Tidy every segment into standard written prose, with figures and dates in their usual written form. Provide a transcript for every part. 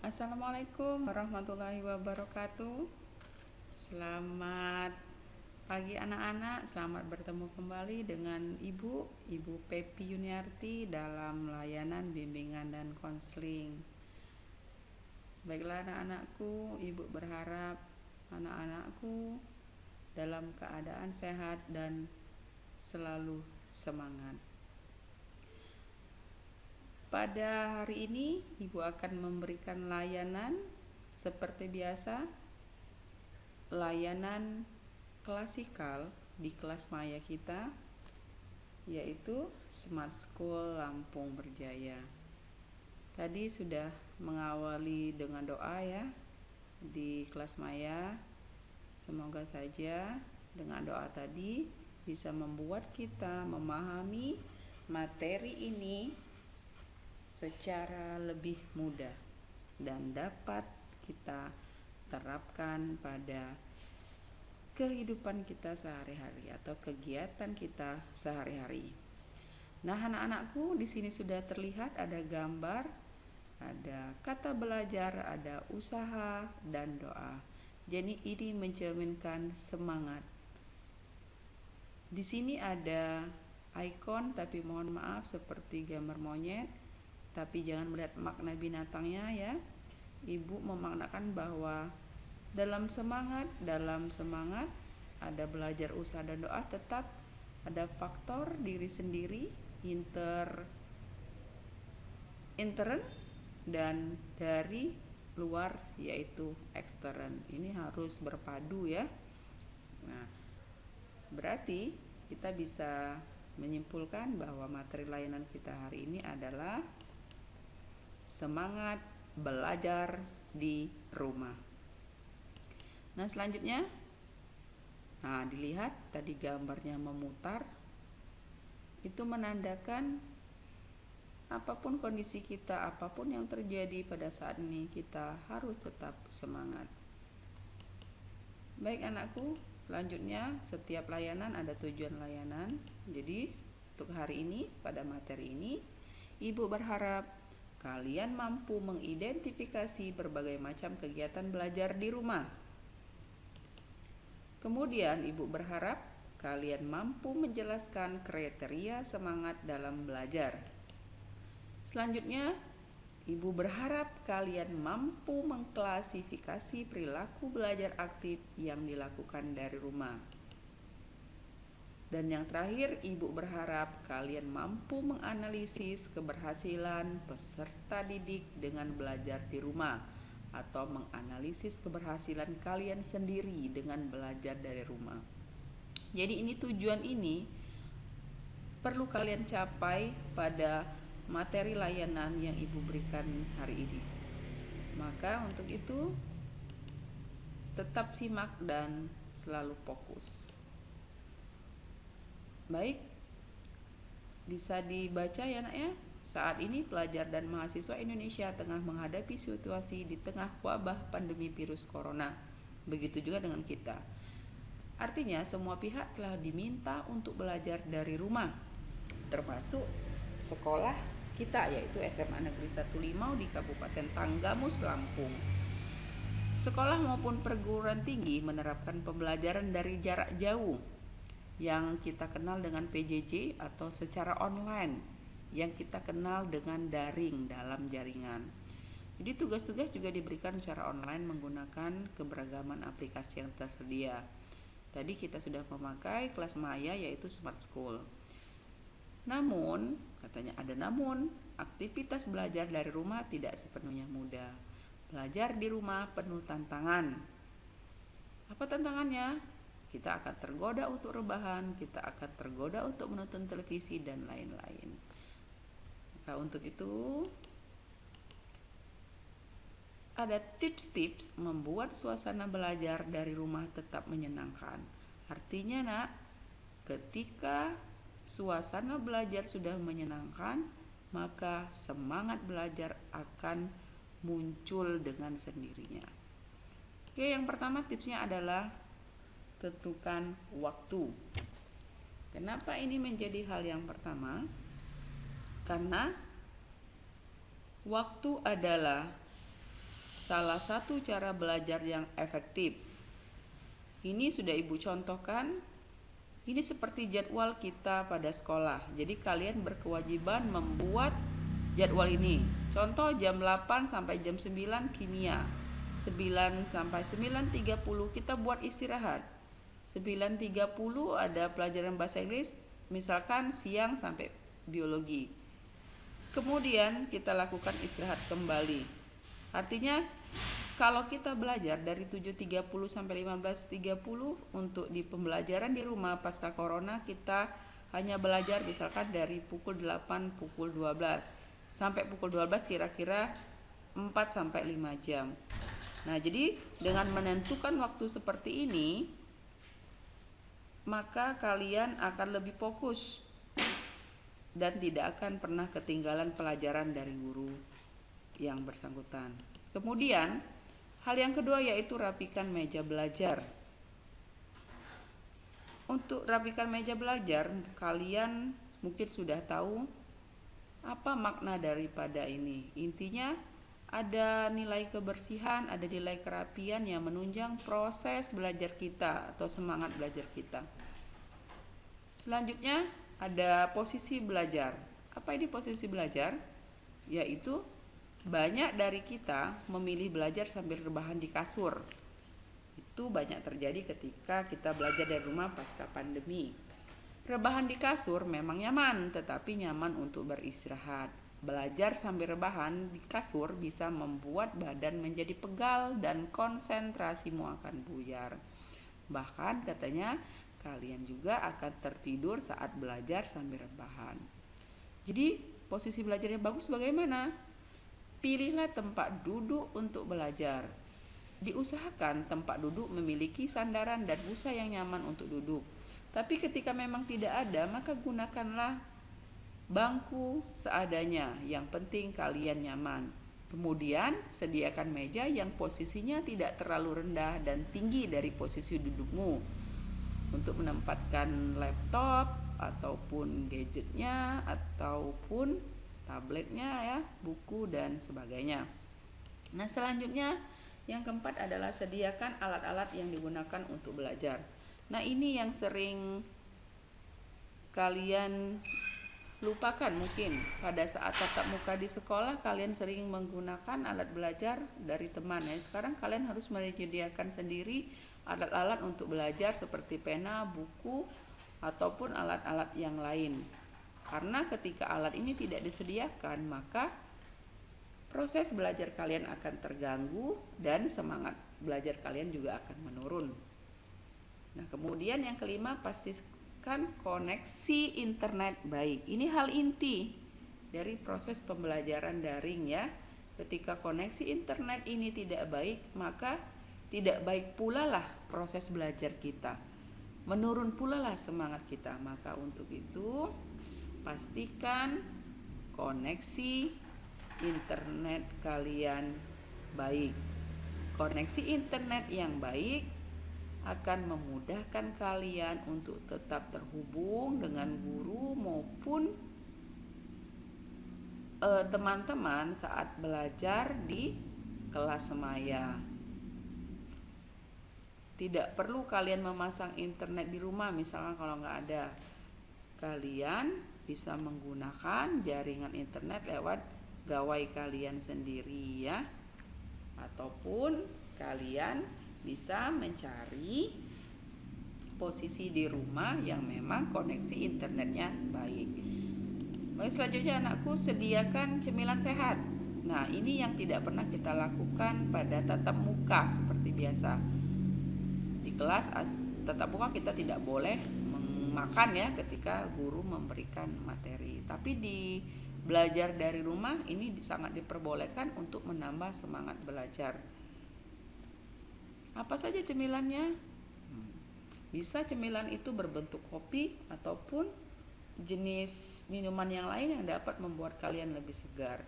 Assalamualaikum warahmatullahi wabarakatuh. Selamat pagi anak-anak. Selamat bertemu kembali dengan Ibu Pepi Yuniarti dalam layanan bimbingan dan konseling. Baiklah anak-anakku, Ibu berharap anak-anakku dalam keadaan sehat dan selalu semangat. Pada hari ini, Ibu akan memberikan layanan seperti biasa, layanan klasikal di kelas maya kita, yaitu Smart School Lampung Berjaya. Tadi sudah mengawali dengan doa ya di kelas maya. Semoga saja dengan doa tadi bisa membuat kita memahami materi ini secara lebih mudah dan dapat kita terapkan pada kehidupan kita sehari-hari atau kegiatan kita sehari-hari. Nah, anak-anakku, di sini sudah terlihat ada gambar, ada kata belajar, ada usaha dan doa. Jadi ini mencerminkan semangat. Di sini ada ikon, tapi mohon maaf seperti gambar monyet. Tapi jangan melihat makna binatangnya ya. Ibu memaknakan bahwa dalam semangat ada belajar, usaha dan doa, tetap ada faktor diri sendiri, intern dan dari luar yaitu ekstern. Ini harus berpadu ya. Nah, berarti kita bisa menyimpulkan bahwa materi layanan kita hari ini adalah semangat belajar di rumah. Nah, selanjutnya, dilihat tadi gambarnya memutar. Itu menandakan apapun kondisi kita, apapun yang terjadi pada saat ini, kita harus tetap semangat. Baik anakku, selanjutnya setiap layanan ada tujuan layanan. Jadi untuk hari ini, pada materi ini, Ibu berharap kalian mampu mengidentifikasi berbagai macam kegiatan belajar di rumah. Kemudian Ibu berharap kalian mampu menjelaskan kriteria semangat dalam belajar. Selanjutnya, Ibu berharap kalian mampu mengklasifikasi perilaku belajar aktif yang dilakukan dari rumah. Dan yang terakhir, Ibu berharap kalian mampu menganalisis keberhasilan peserta didik dengan belajar di rumah atau menganalisis keberhasilan kalian sendiri dengan belajar dari rumah. Jadi ini tujuan ini perlu kalian capai pada materi layanan yang Ibu berikan hari ini. Maka untuk itu tetap simak dan selalu fokus. Baik, bisa dibaca ya nak ya. Saat ini pelajar dan mahasiswa Indonesia tengah menghadapi situasi di tengah wabah pandemi virus corona. Begitu juga dengan kita. Artinya semua pihak telah diminta untuk belajar dari rumah, termasuk sekolah kita yaitu SMA Negeri 1 Limau di Kabupaten Tanggamus, Lampung. Sekolah maupun perguruan tinggi menerapkan pembelajaran dari jarak jauh yang kita kenal dengan PJJ atau secara online, yang kita kenal dengan daring dalam jaringan. Jadi tugas-tugas juga diberikan secara online menggunakan keberagaman aplikasi yang tersedia. Tadi kita sudah memakai kelas maya yaitu Smart School. Namun, katanya ada namun, aktivitas belajar dari rumah tidak sepenuhnya mudah. Belajar di rumah penuh tantangan. Apa tantangannya? Kita akan tergoda untuk rebahan, kita akan tergoda untuk menonton televisi dan lain-lain. Nah, untuk itu ada tips-tips membuat suasana belajar dari rumah tetap menyenangkan. Artinya nak, ketika suasana belajar sudah menyenangkan, maka semangat belajar akan muncul dengan sendirinya. Oke, yang pertama tipsnya adalah tentukan waktu. Kenapa ini menjadi hal yang pertama? Karena waktu adalah salah satu cara belajar yang efektif. Ini sudah Ibu contohkan. Ini seperti jadwal kita pada sekolah. Jadi kalian berkewajiban membuat jadwal ini. Contoh jam 8 sampai jam 9 kimia. 9 sampai 9.30 kita buat istirahat. 9.30 ada pelajaran bahasa Inggris, misalkan siang sampai biologi. Kemudian kita lakukan istirahat kembali. Artinya kalau kita belajar dari 7.30 sampai 15.30 untuk di pembelajaran di rumah pasca corona, kita hanya belajar misalkan dari pukul 8 pukul 12 sampai pukul 12 kira-kira 4 sampai 5 jam. Nah, jadi dengan menentukan waktu seperti ini, maka kalian akan lebih fokus dan tidak akan pernah ketinggalan pelajaran dari guru yang bersangkutan. Kemudian hal yang kedua yaitu rapikan meja belajar. Untuk rapikan meja belajar, kalian mungkin sudah tahu apa makna daripada ini. Intinya ada nilai kebersihan, ada nilai kerapian yang menunjang proses belajar kita atau semangat belajar kita. Selanjutnya ada posisi belajar. Apa ini posisi belajar? Yaitu banyak dari kita memilih belajar sambil rebahan di kasur. Itu banyak terjadi ketika kita belajar dari rumah pasca pandemi. Rebahan di kasur memang nyaman, tetapi nyaman untuk beristirahat. Belajar sambil rebahan di kasur bisa membuat badan menjadi pegal dan konsentrasimu akan buyar. Bahkan katanya kalian juga akan tertidur saat belajar sambil rebahan. Jadi posisi belajar yang bagus bagaimana? Pilihlah tempat duduk untuk belajar. Diusahakan tempat duduk memiliki sandaran dan busa yang nyaman untuk duduk. Tapi ketika memang tidak ada, maka gunakanlah bangku seadanya. Yang penting kalian nyaman. Kemudian sediakan meja yang posisinya tidak terlalu rendah dan tinggi dari posisi dudukmu untuk menempatkan laptop ataupun gadgetnya ataupun tabletnya ya, buku dan sebagainya. Nah, selanjutnya yang keempat adalah sediakan alat-alat yang digunakan untuk belajar. Nah, ini yang sering kalian lupakan mungkin. Pada saat tatap muka di sekolah kalian sering menggunakan alat belajar dari teman ya. Sekarang kalian harus menyediakan sendiri alat-alat untuk belajar seperti pena, buku ataupun alat-alat yang lain. Karena ketika alat ini tidak disediakan, maka proses belajar kalian akan terganggu dan semangat belajar kalian juga akan menurun. Nah, kemudian yang kelima, pastikan koneksi internet baik. Ini hal inti dari proses pembelajaran daring ya. Ketika koneksi internet ini tidak baik, maka tidak baik pula lah proses belajar kita. Menurun pula lah semangat kita. Maka untuk itu pastikan koneksi internet kalian baik. Koneksi internet yang baik akan memudahkan kalian untuk tetap terhubung dengan guru maupun teman-teman saat belajar di kelas semaya. Tidak perlu kalian memasang internet di rumah, misalnya kalau nggak ada. Kalian bisa menggunakan jaringan internet lewat gawai kalian sendiri ya, ataupun kalian bisa mencari posisi di rumah yang memang koneksi internetnya baik. Baik, selanjutnya anakku, sediakan cemilan sehat. Nah, ini yang tidak pernah kita lakukan pada tatap muka seperti biasa. Di kelas tatap muka kita tidak boleh makan ya ketika guru memberikan materi. Tapi di belajar dari rumah ini sangat diperbolehkan untuk menambah semangat belajar. Apa saja cemilannya? Bisa cemilan itu berbentuk kopi ataupun jenis minuman yang lain yang dapat membuat kalian lebih segar.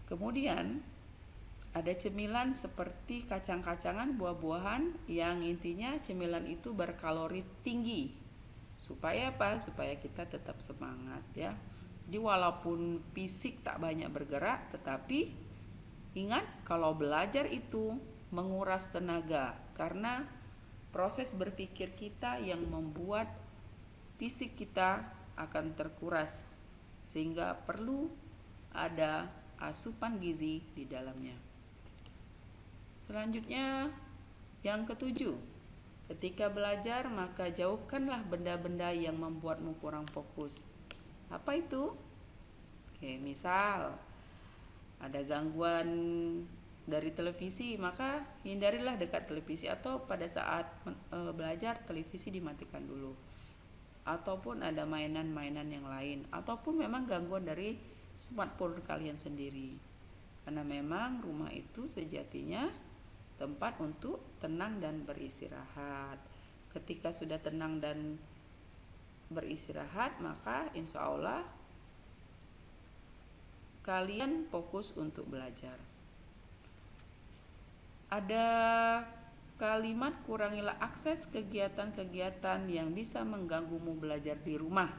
Kemudian ada cemilan seperti kacang-kacangan, buah-buahan yang intinya cemilan itu berkalori tinggi. Supaya apa? Supaya kita tetap semangat ya. Jadi walaupun fisik tak banyak bergerak, tetapi Ingat, kalau belajar itu menguras tenaga karena proses berpikir kita yang membuat fisik kita akan terkuras, sehingga perlu ada asupan gizi di dalamnya. Selanjutnya, yang ketujuh, ketika belajar maka jauhkanlah benda-benda yang membuatmu kurang fokus. Apa itu? Oke, misal ada gangguan dari televisi, maka hindarilah dekat televisi, atau pada saat belajar televisi dimatikan dulu. Ataupun ada mainan-mainan yang lain, ataupun memang gangguan dari smartphone kalian sendiri. Karena memang rumah itu sejatinya tempat untuk tenang dan beristirahat. Ketika sudah tenang dan beristirahat, maka insya Allah kalian fokus untuk belajar. Ada kalimat kurangilah akses kegiatan-kegiatan yang bisa mengganggumu belajar di rumah.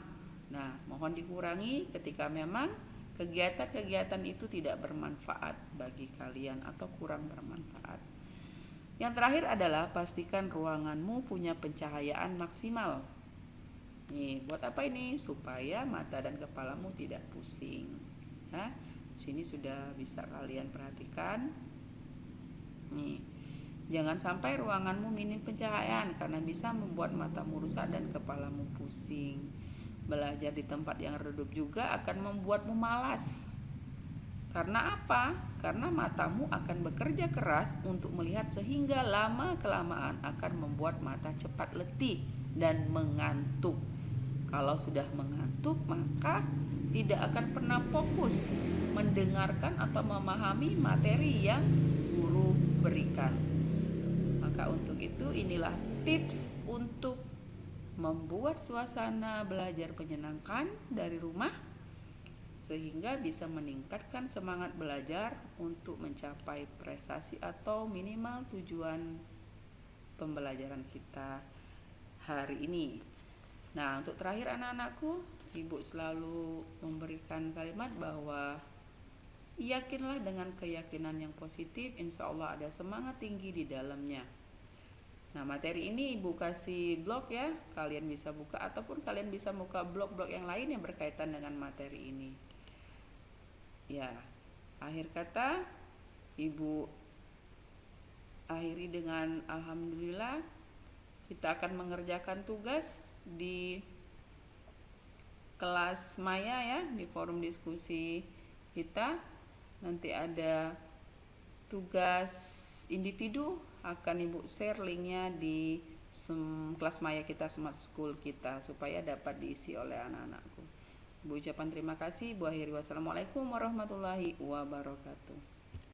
Nah, mohon dikurangi ketika memang kegiatan-kegiatan itu tidak bermanfaat bagi kalian atau kurang bermanfaat. Yang terakhir adalah pastikan ruanganmu punya pencahayaan maksimal. Nih, buat apa ini? Supaya mata dan kepalamu tidak pusing. Nah, sini sudah bisa kalian perhatikan. Nih, jangan sampai ruanganmu minim pencahayaan karena bisa membuat matamu rusak dan kepalamu pusing. Belajar di tempat yang redup juga akan membuatmu malas. Karena apa? Karena matamu akan bekerja keras untuk melihat, sehingga lama-kelamaan akan membuat mata cepat letih dan mengantuk. Kalau sudah mengantuk, maka tidak akan pernah fokus mendengarkan atau memahami materi yang guru berikan. Maka untuk itu, inilah tips untuk membuat suasana belajar menyenangkan dari rumah, sehingga bisa meningkatkan semangat belajar untuk mencapai prestasi atau minimal tujuan pembelajaran kita hari ini. Nah, untuk terakhir anak-anakku, Ibu selalu memberikan kalimat bahwa yakinlah dengan keyakinan yang positif, insya Allah ada semangat tinggi di dalamnya. Nah, materi ini Ibu kasih blog ya, kalian bisa buka, ataupun kalian bisa buka blog-blog yang lain yang berkaitan dengan materi ini. Ya, akhir kata Ibu akhiri dengan alhamdulillah kita akan mengerjakan tugas di kelas Maya ya, di forum diskusi kita. Nanti ada tugas individu, akan Ibu share linknya di kelas Maya kita, Smart School kita, supaya dapat diisi oleh anak-anakku. Ibu ucapkan terima kasih. Ibu akhiri, wassalamualaikum warahmatullahi wabarakatuh.